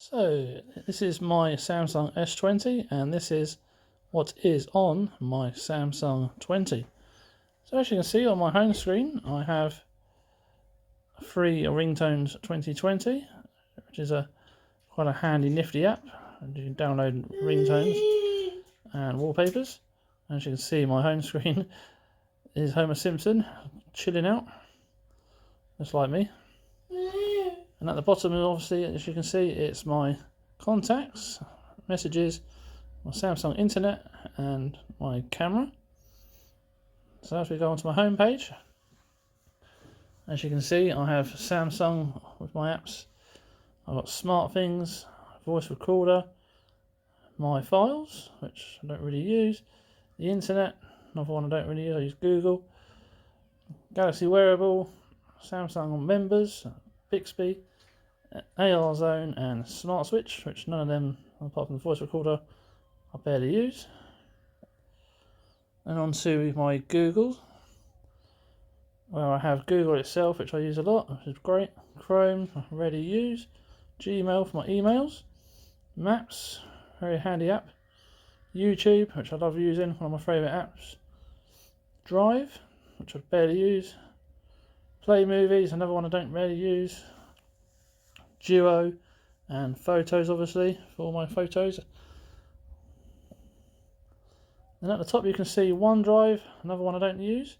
So this is my Samsung S20 and this is what is on my Samsung 20. So as you can see on my home screen I have free ringtones 2020, which is quite a handy nifty app, and you can download ringtones and wallpapers. As you can see my home screen is Homer Simpson chilling out just like me. And at the bottom, obviously, as you can see, it's my contacts, messages, my Samsung internet, and my camera. So as we go onto my home page, as you can see, I have Samsung with my apps. I've got Smart Things, voice recorder, my files, which I don't really use, the internet, another one I don't really use, I use Google, Galaxy Wearable, Samsung Members, Bixby, AR Zone and Smart Switch, which none of them, apart from the voice recorder, I barely use. And on to my Google, where I have Google itself, which I use a lot, which is great. Chrome, I rarely use. Gmail for my emails. Maps, very handy app. YouTube, which I love using, one of my favourite apps. Drive, which I barely use. Play Movies, another one I don't really use. Duo and Photos, obviously, for all my photos. And at the top you can see OneDrive, another one I don't use.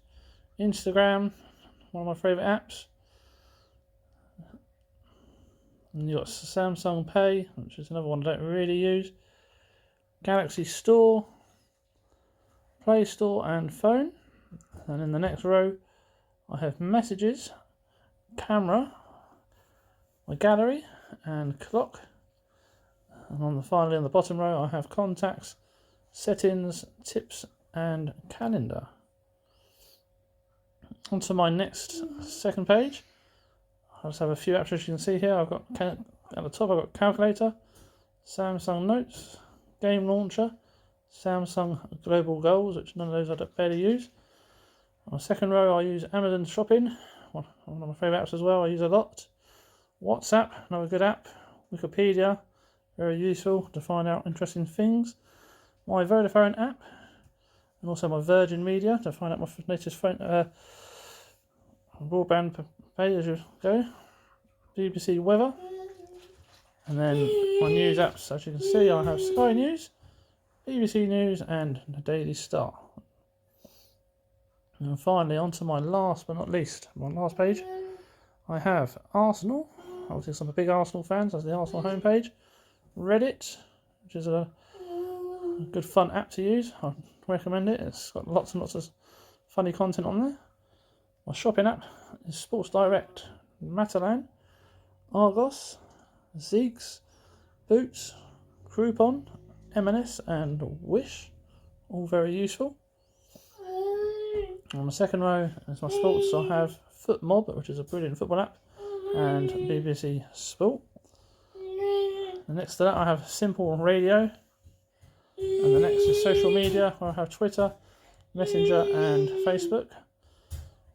Instagram, one of my favourite apps. And you've got Samsung Pay, which is another one I don't really use. Galaxy Store, Play Store and Phone. And in the next row I have Messages, Camera, my gallery and clock, and finally on the bottom row I have contacts, settings, tips and calendar. Onto my next second page, I just have a few apps as you can see here. I've got at the top I've got calculator, Samsung Notes, game launcher, Samsung Global Goals, which none of those I barely use. On the second row I use Amazon Shopping, one of my favourite apps as well, I use a lot. WhatsApp, another good app. Wikipedia, very useful to find out interesting things. My Vodafone app, and also my Virgin Media to find out my latest phone broadband pay as you go. BBC Weather, and then my news apps. As you can see, I have Sky News, BBC News, and the Daily Star. And finally, on to my last but not least, my last page, I have Arsenal. Obviously, some big Arsenal fans. That's the Arsenal homepage. Reddit, which is a good fun app to use. I recommend it. It's got lots and lots of funny content on there. My shopping app is Sports Direct, Matalan, Argos, Zeeks, Boots, Groupon, M&S and Wish. All very useful. On the second row is my sports. I have FootMob, which is a brilliant football app, and BBC Sport. And next to that I have Simple Radio, and the next is social media, where I have Twitter, Messenger and Facebook.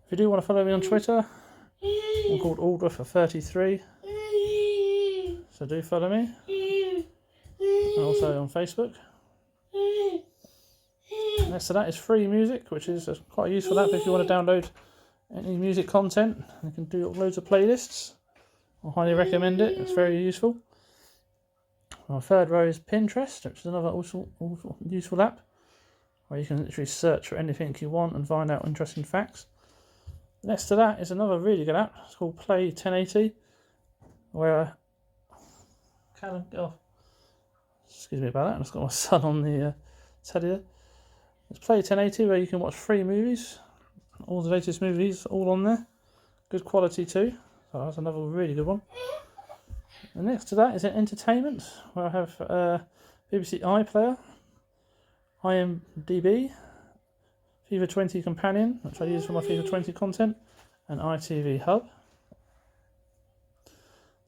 If you do want to follow me on Twitter, I'm called Aldworth33, so do follow me, and also on Facebook. Next to that is Free Music, which is quite a useful app if you want to download any music content. You can do loads of playlists. I highly recommend it, it's very useful. My third row is Pinterest, which is another also useful app, where you can literally search for anything you want and find out interesting facts. Next to that is another really good app, it's called Play 1080, where excuse me about that, I've just got my son on the telly. It's Play 1080, where you can watch free movies, all the latest movies, all on there. Good quality too, so that's another really good one. And next to that is entertainment, where I have BBC iPlayer, IMDb, FIFA 20 Companion, which I use for my FIFA 20 content, and ITV Hub.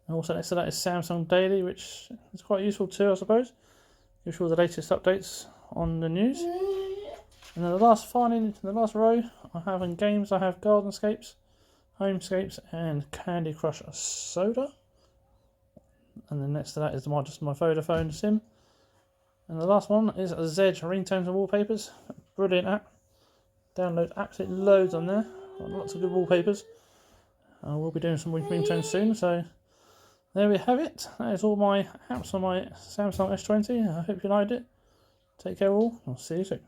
And also next to that is Samsung Daily, which is quite useful too, I suppose. Gives you all the latest updates on the news. And then finally, in the last row, I have in games, I have Gardenscapes, Homescapes, and Candy Crush Soda. and then next to that is just my Vodafone SIM. And the last one is Z Ringtones and Wallpapers. Brilliant app. Download absolutely loads on there. Got lots of good wallpapers. We'll be doing some ringtones soon, so there we have it. That is all my apps on my Samsung S20. I hope you liked it. Take care all. I'll see you soon.